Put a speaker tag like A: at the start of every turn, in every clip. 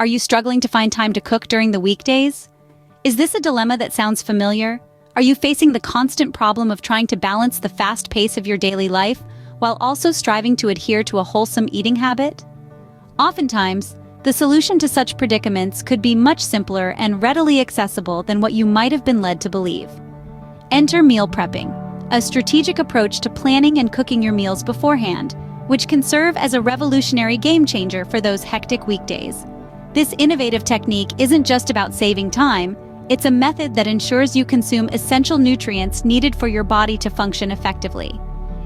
A: Are you struggling to find time to cook during the weekdays? Is this a dilemma that sounds familiar? Are you facing the constant problem of trying to balance the fast pace of your daily life while also striving to adhere to a wholesome eating habit? Oftentimes, the solution to such predicaments could be much simpler and readily accessible than what you might have been led to believe. Enter meal prepping, a strategic approach to planning and cooking your meals beforehand, which can serve as a revolutionary game changer for those hectic weekdays. This innovative technique isn't just about saving time, it's a method that ensures you consume essential nutrients needed for your body to function effectively.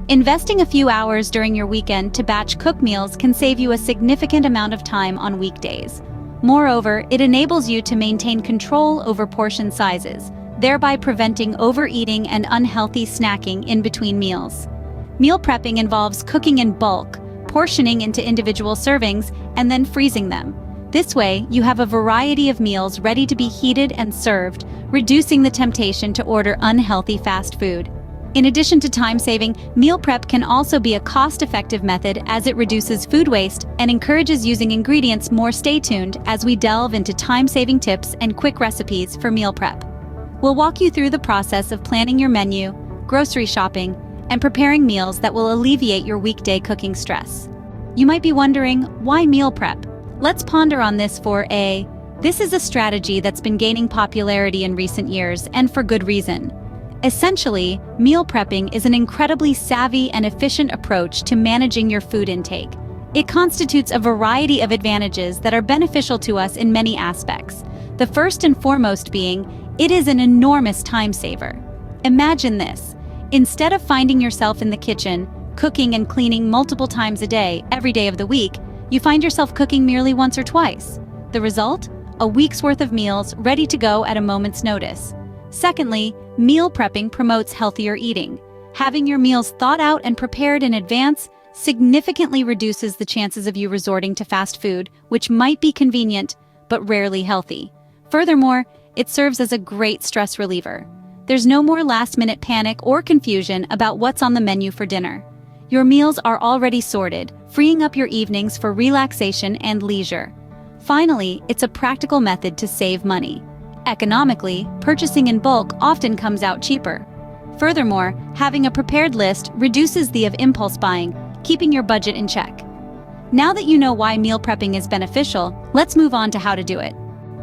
A: Investing a few hours during your weekend to batch cook meals can save you a significant amount of time on weekdays. Moreover, it enables you to maintain control over portion sizes, thereby preventing overeating and unhealthy snacking in between meals. Meal prepping involves cooking in bulk, portioning into individual servings, and then freezing them. This way, you have a variety of meals ready to be heated and served, reducing the temptation to order unhealthy fast food. In addition to time-saving, meal prep can also be a cost-effective method as it reduces food waste and encourages using ingredients more. Stay tuned as we delve into time-saving tips and quick recipes for meal prep. We'll walk you through the process of planning your menu, grocery shopping, and preparing meals that will alleviate your weekday cooking stress. You might be wondering, why meal prep? Let's ponder on this This is a strategy that's been gaining popularity in recent years, and for good reason. Essentially, meal prepping is an incredibly savvy and efficient approach to managing your food intake. It constitutes a variety of advantages that are beneficial to us in many aspects. The first and foremost being, it is an enormous time saver. Imagine this. Instead of finding yourself in the kitchen, cooking and cleaning multiple times a day, every day of the week, you find yourself cooking merely once or twice. The result? A week's worth of meals ready to go at a moment's notice. Secondly, meal prepping promotes healthier eating. Having your meals thought out and prepared in advance significantly reduces the chances of you resorting to fast food, which might be convenient, but rarely healthy. Furthermore, it serves as a great stress reliever. There's no more last-minute panic or confusion about what's on the menu for dinner. Your meals are already sorted, freeing up your evenings for relaxation and leisure. Finally, it's a practical method to save money. Economically, purchasing in bulk often comes out cheaper. Furthermore, having a prepared list reduces the of impulse buying, keeping your budget in check. Now that you know why meal prepping is beneficial, let's move on to how to do it.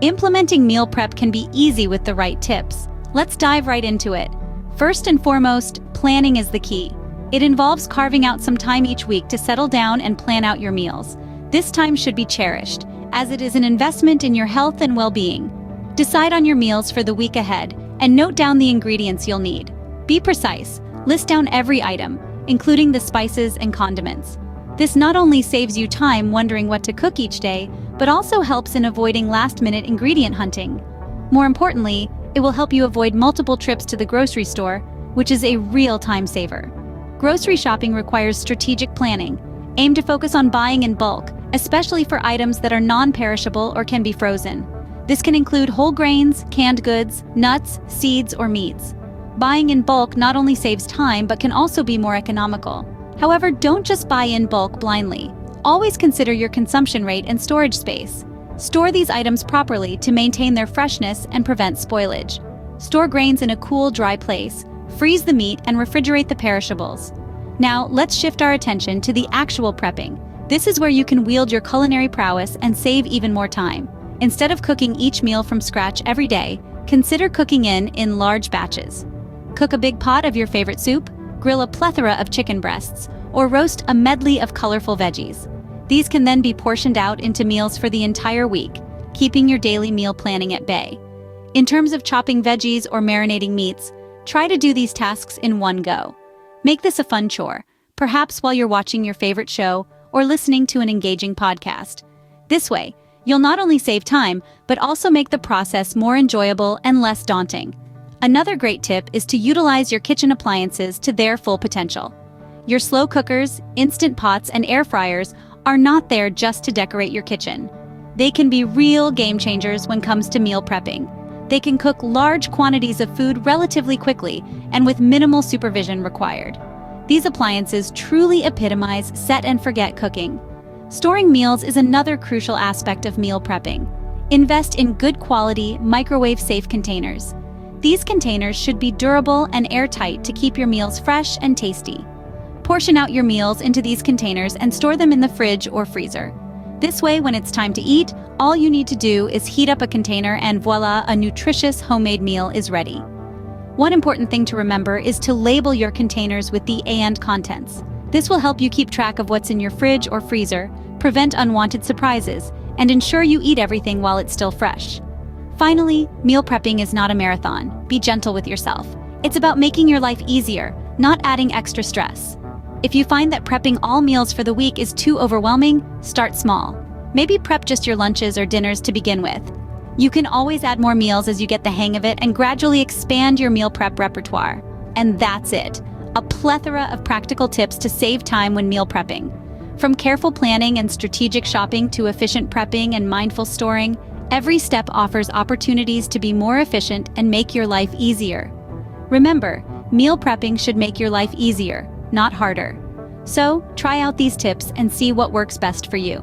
A: Implementing meal prep can be easy with the right tips. Let's dive right into it. First and foremost, planning is the key. It involves carving out some time each week to settle down and plan out your meals. This time should be cherished, as it is an investment in your health and well-being. Decide on your meals for the week ahead and note down the ingredients you'll need. Be precise. List down every item, including the spices and condiments. This not only saves you time wondering what to cook each day, but also helps in avoiding last-minute ingredient hunting. More importantly, it will help you avoid multiple trips to the grocery store, which is a real time saver. Grocery shopping requires strategic planning. Aim to focus on buying in bulk, especially for items that are non-perishable or can be frozen. This can include whole grains, canned goods, nuts, seeds, or meats. Buying in bulk not only saves time but can also be more economical. However, don't just buy in bulk blindly. Always consider your consumption rate and storage space. Store these items properly to maintain their freshness and prevent spoilage. Store grains in a cool, dry place. Freeze the meat and refrigerate the perishables. Now, let's shift our attention to the actual prepping. This is where you can wield your culinary prowess and save even more time. Instead of cooking each meal from scratch every day, consider cooking in large batches. Cook a big pot of your favorite soup, grill a plethora of chicken breasts, or roast a medley of colorful veggies. These can then be portioned out into meals for the entire week, keeping your daily meal planning at bay. In terms of chopping veggies or marinating meats, try to do these tasks in one go. Make this a fun chore, perhaps while you're watching your favorite show or listening to an engaging podcast. This way, you'll not only save time, but also make the process more enjoyable and less daunting. Another great tip is to utilize your kitchen appliances to their full potential. Your slow cookers, instant pots, and air fryers are not there just to decorate your kitchen. They can be real game changers when it comes to meal prepping. They can cook large quantities of food relatively quickly and with minimal supervision required. These appliances truly epitomize set-and-forget cooking. Storing meals is another crucial aspect of meal prepping. Invest in good quality, microwave-safe containers. These containers should be durable and airtight to keep your meals fresh and tasty. Portion out your meals into these containers and store them in the fridge or freezer. This way, when it's time to eat, all you need to do is heat up a container and voila, a nutritious homemade meal is ready. One important thing to remember is to label your containers with the "and" contents. This will help you keep track of what's in your fridge or freezer, prevent unwanted surprises, and ensure you eat everything while it's still fresh. Finally, meal prepping is not a marathon. Be gentle with yourself. It's about making your life easier, not adding extra stress. If you find that prepping all meals for the week is too overwhelming, start small. Maybe prep just your lunches or dinners to begin with. You can always add more meals as you get the hang of it and gradually expand your meal prep repertoire. And that's it. A plethora of practical tips to save time when meal prepping. From careful planning and strategic shopping to efficient prepping and mindful storing, every step offers opportunities to be more efficient and make your life easier. Remember, meal prepping should make your life easier, not harder. So, try out these tips and see what works best for you.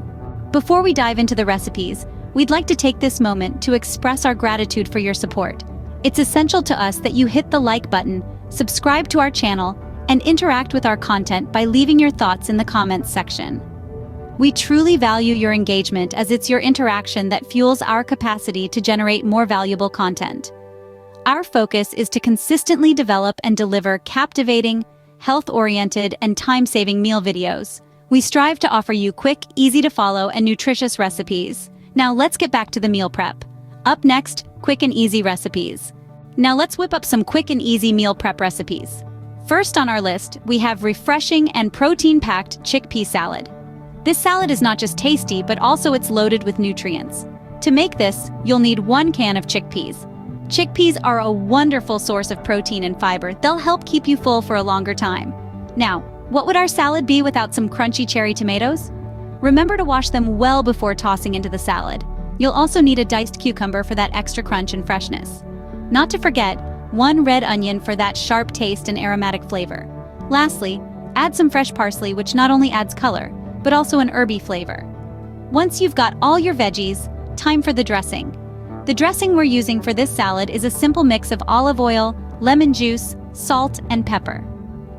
A: Before we dive into the recipes, we'd like to take this moment to express our gratitude for your support. It's essential to us that you hit the like button, subscribe to our channel, and interact with our content by leaving your thoughts in the comments section. We truly value your engagement as it's your interaction that fuels our capacity to generate more valuable content. Our focus is to consistently develop and deliver captivating, health-oriented, and time-saving meal videos. We strive to offer you quick, easy-to-follow, and nutritious recipes. Now let's get back to the meal prep. Up next, quick and easy recipes. Now let's whip up some quick and easy meal prep recipes. First on our list, we have refreshing and protein-packed chickpea salad. This salad is not just tasty, but also it's loaded with nutrients. To make this, you'll need 1 can of chickpeas. Chickpeas are a wonderful source of protein and fiber. They'll help keep you full for a longer time. Now, what would our salad be without some crunchy cherry tomatoes? Remember to wash them well before tossing into the salad. You'll also need a diced cucumber for that extra crunch and freshness. Not to forget, 1 red onion for that sharp taste and aromatic flavor. Lastly, add some fresh parsley, which not only adds color, but also an herby flavor. Once you've got all your veggies, time for the dressing. The dressing we're using for this salad is a simple mix of olive oil, lemon juice, salt, and pepper.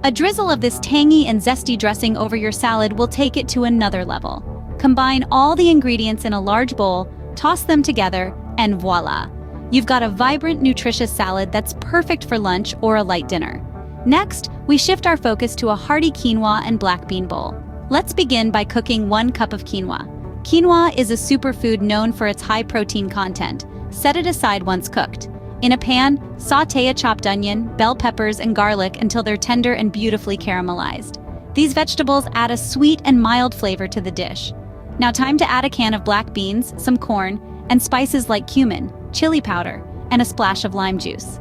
A: A drizzle of this tangy and zesty dressing over your salad will take it to another level. Combine all the ingredients in a large bowl, toss them together, and voila! You've got a vibrant, nutritious salad that's perfect for lunch or a light dinner. Next, we shift our focus to a hearty quinoa and black bean bowl. Let's begin by cooking 1 cup of quinoa. Quinoa is a superfood known for its high protein content. Set it aside once cooked. In a pan, sauté a chopped onion, bell peppers, and garlic until they're tender and beautifully caramelized. These vegetables add a sweet and mild flavor to the dish. Now time to add a can of black beans, some corn, and spices like cumin, chili powder, and a splash of lime juice.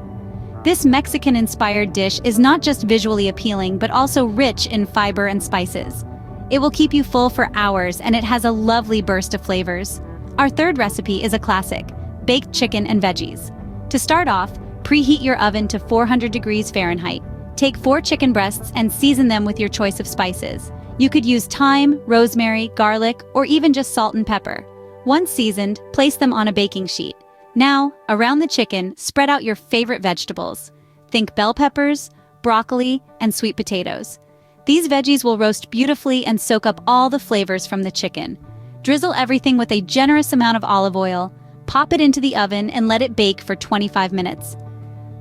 A: This Mexican-inspired dish is not just visually appealing, but also rich in fiber and spices. It will keep you full for hours, and it has a lovely burst of flavors. Our third recipe is a classic: baked chicken and veggies. To start off, preheat your oven to 400 degrees Fahrenheit. Take 4 chicken breasts and season them with your choice of spices. You could use thyme, rosemary, garlic, or even just salt and pepper. Once seasoned, place them on a baking sheet. Now, around the chicken, spread out your favorite vegetables. Think bell peppers, broccoli, and sweet potatoes. These veggies will roast beautifully and soak up all the flavors from the chicken. Drizzle everything with a generous amount of olive oil, pop it into the oven, and let it bake for 25 minutes.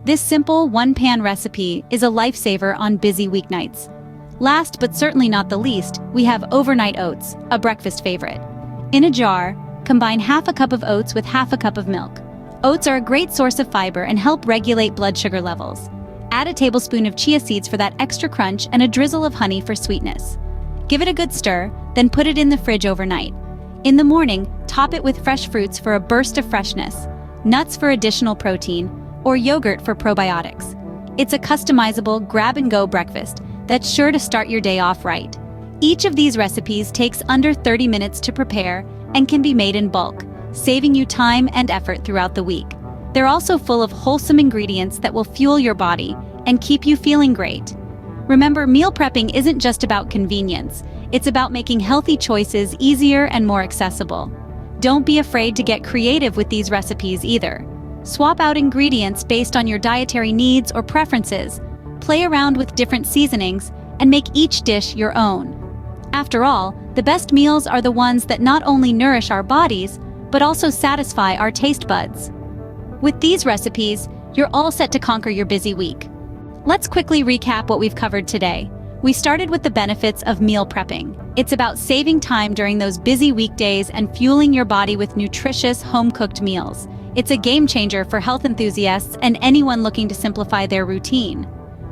A: This simple 1-pan recipe is a lifesaver on busy weeknights. Last but certainly not the least, we have overnight oats, a breakfast favorite. In a jar, combine half a cup of oats with half a cup of milk. Oats are a great source of fiber and help regulate blood sugar levels. Add a tablespoon of chia seeds for that extra crunch and a drizzle of honey for sweetness. Give it a good stir, then put it in the fridge overnight. In the morning, top it with fresh fruits for a burst of freshness, nuts for additional protein, or yogurt for probiotics. It's a customizable, grab-and-go breakfast that's sure to start your day off right. Each of these recipes takes under 30 minutes to prepare and can be made in bulk, saving you time and effort throughout the week. They're also full of wholesome ingredients that will fuel your body and keep you feeling great. Remember, meal prepping isn't just about convenience. It's about making healthy choices easier and more accessible. Don't be afraid to get creative with these recipes either. Swap out ingredients based on your dietary needs or preferences, play around with different seasonings, and make each dish your own. After all, the best meals are the ones that not only nourish our bodies, but also satisfy our taste buds. With these recipes, you're all set to conquer your busy week. Let's quickly recap what we've covered today. We started with the benefits of meal prepping. It's about saving time during those busy weekdays and fueling your body with nutritious, home-cooked meals. It's a game changer for health enthusiasts and anyone looking to simplify their routine.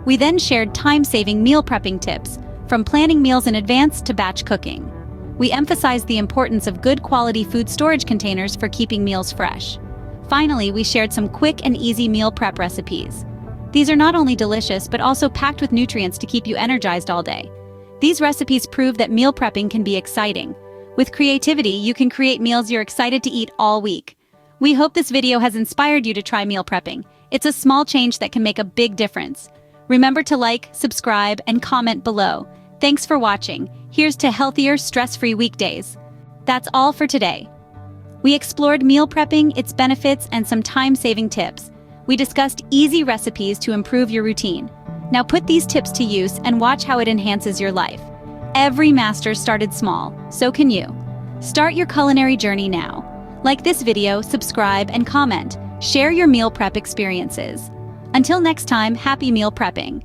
A: We then shared time-saving meal prepping tips, from planning meals in advance to batch cooking. We emphasized the importance of good quality food storage containers for keeping meals fresh. Finally, we shared some quick and easy meal prep recipes. These are not only delicious, but also packed with nutrients to keep you energized all day. These recipes prove that meal prepping can be exciting. With creativity, you can create meals you're excited to eat all week. We hope this video has inspired you to try meal prepping. It's a small change that can make a big difference. Remember to like, subscribe, and comment below. Thanks for watching. Here's to healthier, stress-free weekdays. That's all for today. We explored meal prepping, its benefits, and some time-saving tips. We discussed easy recipes to improve your routine. Now put these tips to use and watch how it enhances your life. Every master started small, so can you. Start your culinary journey now. Like this video, subscribe, and comment. Share your meal prep experiences. Until next time, happy meal prepping.